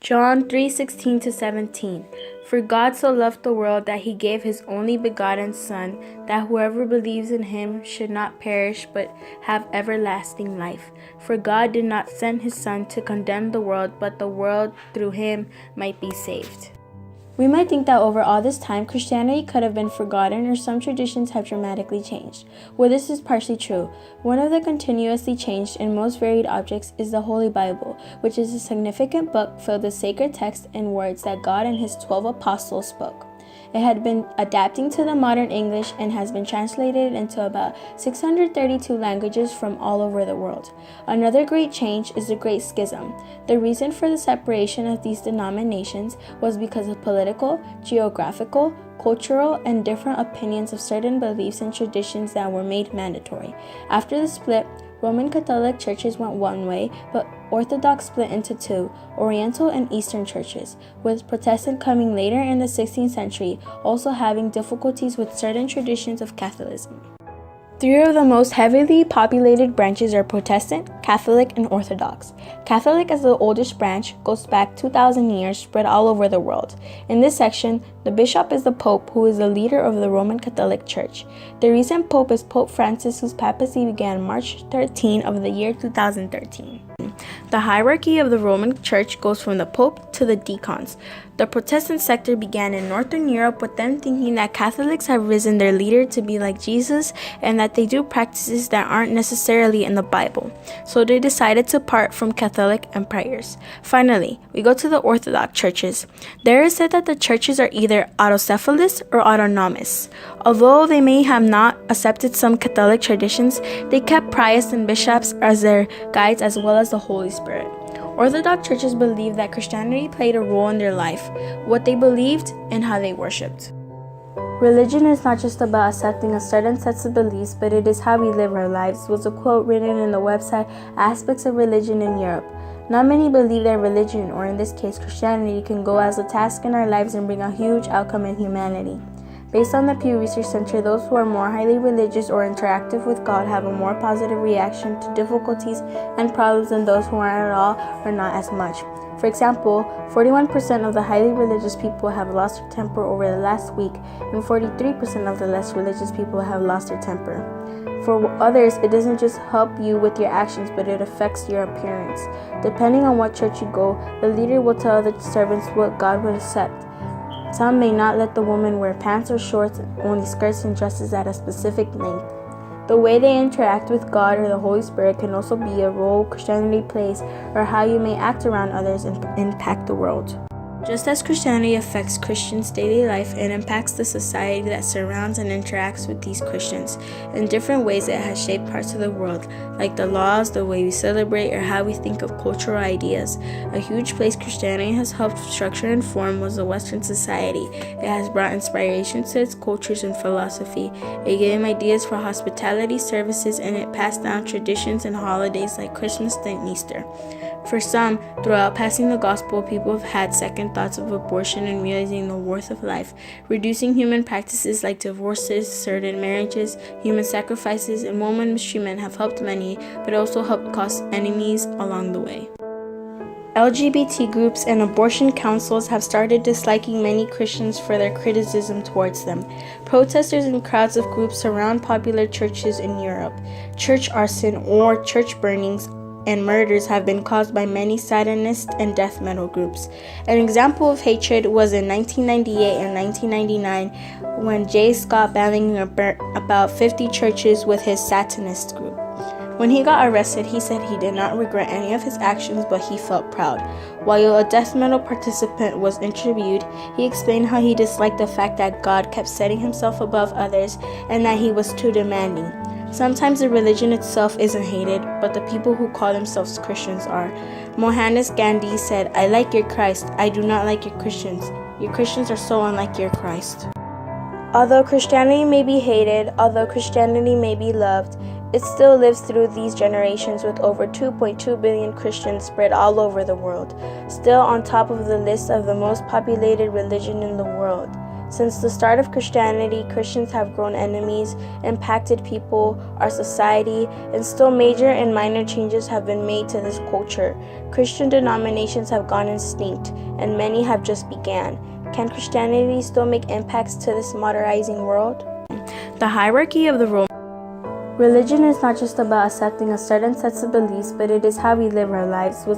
John 3:16-17. For God so loved the world that he gave his only begotten Son, that whoever believes in him should not perish but have everlasting life. For God did not send his Son to condemn the world, but the world through him might be saved. We might think that over all this time, Christianity could have been forgotten or some traditions have dramatically changed. Well, this is partially true. One of the continuously changed and most varied objects is the Holy Bible, which is a significant book filled with sacred texts and words that God and his 12 apostles spoke. It had been adapting to the modern English and has been translated into about 632 languages from all over the world. Another great change is the Great Schism. The reason for the separation of these denominations was because of political, geographical, cultural, and different opinions of certain beliefs and traditions that were made mandatory. After the split, Roman Catholic churches went one way, but Orthodox split into two, Oriental and Eastern churches, with Protestant coming later in the 16th century, also having difficulties with certain traditions of Catholicism. Three of the most heavily populated branches are Protestant, Catholic, and Orthodox. Catholic, as the oldest branch, goes back 2,000 years, spread all over the world. In this section, the bishop is the Pope, who is the leader of the Roman Catholic Church. The recent Pope is Pope Francis, whose papacy began March 13 of the year 2013. The hierarchy of the Roman Church goes from the Pope to the deacons. The Protestant sector began in Northern Europe with them thinking that Catholics have risen their leader to be like Jesus and that they do practices that aren't necessarily in the Bible. So they decided to part from Catholic and prayers. Finally, we go to the Orthodox churches. There is said that the churches are either autocephalous or autonomous. Although they may have not accepted some Catholic traditions, they kept priests and bishops as their guides as well as the Holy Spirit. Orthodox churches believe that Christianity played a role in their life, what they believed, and how they worshipped. Religion is not just about accepting a certain set of beliefs, but it is how we live our lives, was a quote written in the website Aspects of Religion in Europe. Not many believe that religion, or in this case Christianity, can go as a task in our lives and bring a huge outcome in humanity. Based on the Pew Research Center, those who are more highly religious or interactive with God have a more positive reaction to difficulties and problems than those who aren't at all or not as much. For example, 41% of the highly religious people have lost their temper over the last week, and 43% of the less religious people have lost their temper. For others, it doesn't just help you with your actions, but it affects your appearance. Depending on what church you go, the leader will tell the servants what God would accept. Some may not let the woman wear pants or shorts, only skirts and dresses at a specific length. The way they interact with God or the Holy Spirit can also be a role Christianity plays, or how you may act around others and impact the world. Just as Christianity affects Christians' daily life, it impacts the society that surrounds and interacts with these Christians. In different ways, it has shaped parts of the world, like the laws, the way we celebrate, or how we think of cultural ideas. A huge place Christianity has helped structure and form was the Western society. It has brought inspiration to its cultures and philosophy. It gave them ideas for hospitality services, and it passed down traditions and holidays like Christmas and Easter. For some, throughout passing the gospel, people have had second thoughts of abortion and realizing the worth of life. Reducing human practices like divorces, certain marriages, human sacrifices, and woman mistreatment have helped many, but also helped cause enemies along the way. LGBT groups and abortion councils have started disliking many Christians for their criticism towards them. Protesters and crowds of groups surround popular churches in Europe. Church arson or church burnings and murders have been caused by many Satanist and death metal groups. An example of hatred was in 1998 and 1999 when J. Scott Bellinger burnt about 50 churches with his Satanist group. When he got arrested, he said he did not regret any of his actions, but he felt proud. While a death metal participant was interviewed, he explained how he disliked the fact that God kept setting himself above others and that he was too demanding. Sometimes the religion itself isn't hated, but the people who call themselves Christians are. Mohandas Gandhi said, "I like your Christ. I do not like your Christians. Your Christians are so unlike your Christ." Although Christianity may be hated, although Christianity may be loved, it still lives through these generations with over 2.2 billion Christians spread all over the world, still on top of the list of the most populated religion in the world. Since the start of Christianity, Christians have grown enemies, impacted people, our society, and still major and minor changes have been made to this culture. Christian denominations have gone extinct, and many have just began. Can Christianity still make impacts to this modernizing world? The hierarchy of the Roman religion is not just about accepting a certain set of beliefs, but it is how we live our lives, which